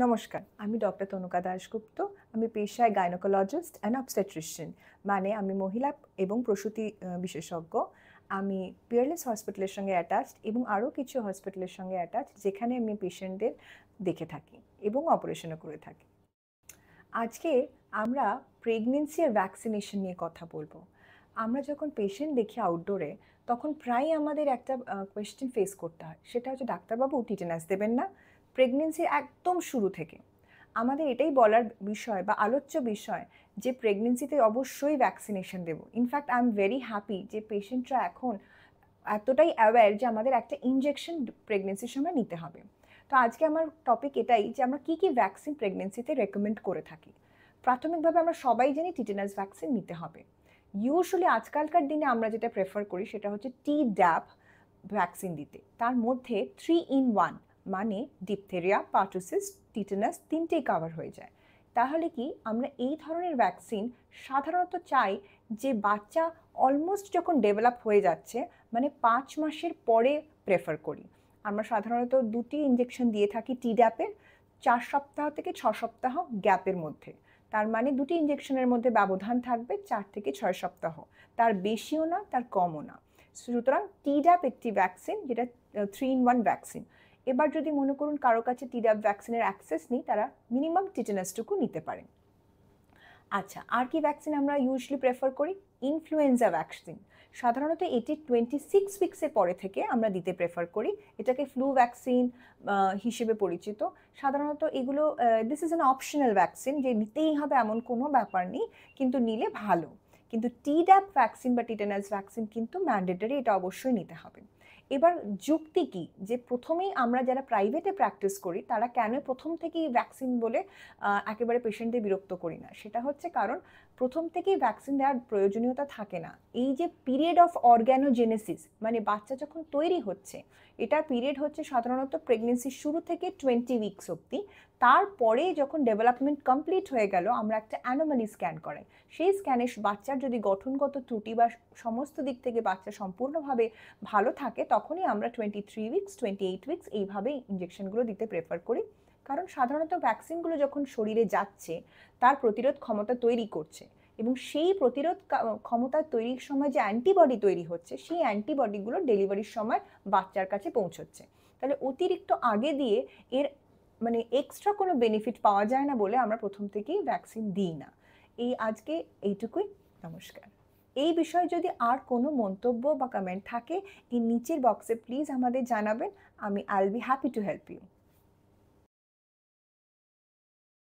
নমস্কার, আমি ডক্টর তনুকা দাশগুপ্ত। আমি পেশায় গাইনোকোলজিস্ট অ্যান্ড অবস্টেট্রিশিয়ান, মানে আমি মহিলা এবং প্রসূতি বিশেষজ্ঞ। আমি পিয়ারলেস হসপিটালের সঙ্গে অ্যাটাচড এবং আরও কিছু হসপিটালের সঙ্গে অ্যাটাচড, যেখানে আমি পেশেন্টদের দেখে থাকি এবং অপারেশনও করে থাকি। আজকে আমরা প্রেগনেন্সি আর ভ্যাকসিনেশন নিয়ে কথা বলবো। আমরা যখন পেশেন্ট দেখি আউটডোরে, তখন প্রায় আমাদের একটা কোয়েশ্চেন ফেস করতে হয়, সেটা হচ্ছে ডাক্তারবাবু টিটেনাস দেবেন না? প্রেগনেন্সির একদম শুরু থেকে আমাদের এটাই বলার বিষয় বা আলোচ্য বিষয় যে প্রেগনেন্সিতে অবশ্যই ভ্যাকসিনেশন দেবো। In fact I am very happy যে পেশেন্টরা এখন এতটাই অ্যাওয়্যার যে আমাদের একটা ইনজেকশন প্রেগনেন্সির সময় নিতে হবে। তো আজকে আমার টপিক এটাই যে আমরা কী কী ভ্যাকসিন প্রেগনেন্সিতে রেকমেন্ড করে থাকি। প্রাথমিকভাবে আমরা সবাই জানি টিটেনাস ভ্যাকসিন নিতে হবে। ইউজুয়ালি আজকালকার দিনে আমরা যেটা প্রেফার করি সেটা হচ্ছে Tdap ভ্যাকসিন দিতে। তার মধ্যে 3 in 1, মানে ডিপথেরিয়া, পার্টুসিস, টিটেনাস তিনটেই কাভার হয়ে যায়। তাহলে কি আমরা এই ধরনের ভ্যাকসিন সাধারণত চাই যে বাচ্চা অলমোস্ট যখন ডেভেলপ হয়ে যাচ্ছে, মানে 5 মাসের পরে প্রেফার করি। আমরা সাধারণত 2টি ইঞ্জেকশন দিয়ে থাকি Tdap-এর, 4 সপ্তাহ থেকে 6 সপ্তাহ গ্যাপের মধ্যে। তার মানে 2টি ইঞ্জেকশনের মধ্যে ব্যবধান থাকবে 4 থেকে 6 সপ্তাহ, তার বেশিও না তার কমও না। সুতরাং Tdap একটি ভ্যাকসিন, যেটা 3 in 1 ভ্যাকসিন। এবার যদি মনে করুন কারো কাছে Tdap ভ্যাকসিনের অ্যাক্সেস নেই, তারা মিনিমাম টিটেনাসটুকু নিতে পারেন। আচ্ছা, আর কি ভ্যাকসিন আমরা ইউজুয়ালি প্রেফার করি? Influenza vaccine. সাধারণত এটি 26 উইক্সের পরে থেকে আমরা দিতে প্রেফার করি। এটাকে ফ্লু ভ্যাকসিন হিসেবে পরিচিত। সাধারণত এগুলো this is an optional vaccine, যে নিতেই হবে এমন কোনো ব্যাপার নেই, কিন্তু নিলে ভালো। কিন্তু Tdap ভ্যাকসিন বা টিটেনাস ভ্যাকসিন কিন্তু ম্যান্ডেটরি, এটা অবশ্যই নিতে হবে। এবার যুক্তি কি যে প্রথমেই আমরা যারা প্রাইভেটে প্র্যাকটিস করি তারা কেন প্রথম থেকেই ভ্যাকসিন বলে একেবারে পেশেন্টদের বিরক্ত করি না? সেটা হচ্ছে কারণ প্রথম থেকেই ভ্যাকসিন দেওয়ার প্রয়োজনীয়তা থাকে না। এই যে পিরিয়ড অফ অর্গ্যানোজেনেসিস, মানে বাচ্চা যখন তৈরি হচ্ছে, এটার পিরিয়ড হচ্ছে সাধারণত প্রেগনেন্সির শুরু থেকে 20 উইকস অবধি। তারপরে যখন ডেভেলপমেন্ট কমপ্লিট হয়ে গেল, আমরা একটা অ্যানোমালি স্ক্যান করাই। সেই স্ক্যানে বাচ্চার যদি গঠনগত ত্রুটি বা সমস্ত দিক থেকে বাচ্চা সম্পূর্ণভাবে ভালো থাকে, তখনই আমরা 23 উইকস, 28 উইকস এইভাবে ইঞ্জেকশনগুলো দিতে প্রেফার করি। কারণ সাধারণত ভ্যাকসিনগুলো যখন শরীরে যাচ্ছে, তার প্রতিরোধ ক্ষমতা তৈরি করছে, এবং সেই প্রতিরোধ ক্ষমতা তৈরির সময় যে অ্যান্টিবডি তৈরি হচ্ছে, সেই অ্যান্টিবডিগুলো ডেলিভারির সময় বাচ্চার কাছে পৌঁছচ্ছে। তাহলে অতিরিক্ত আগে দিয়ে এর মানে এক্সট্রা কোনো বেনিফিট পাওয়া যায় না বলে আমরা প্রথম থেকেই ভ্যাকসিন দিই না। আজকে এইটুকুই। নমস্কার। এই বিষয়ে যদি আর কোনো মন্তব্য বা কমেন্ট থাকে, এই নিচের বক্সে প্লিজ আমাদের জানাবেন। I will be happy to help you.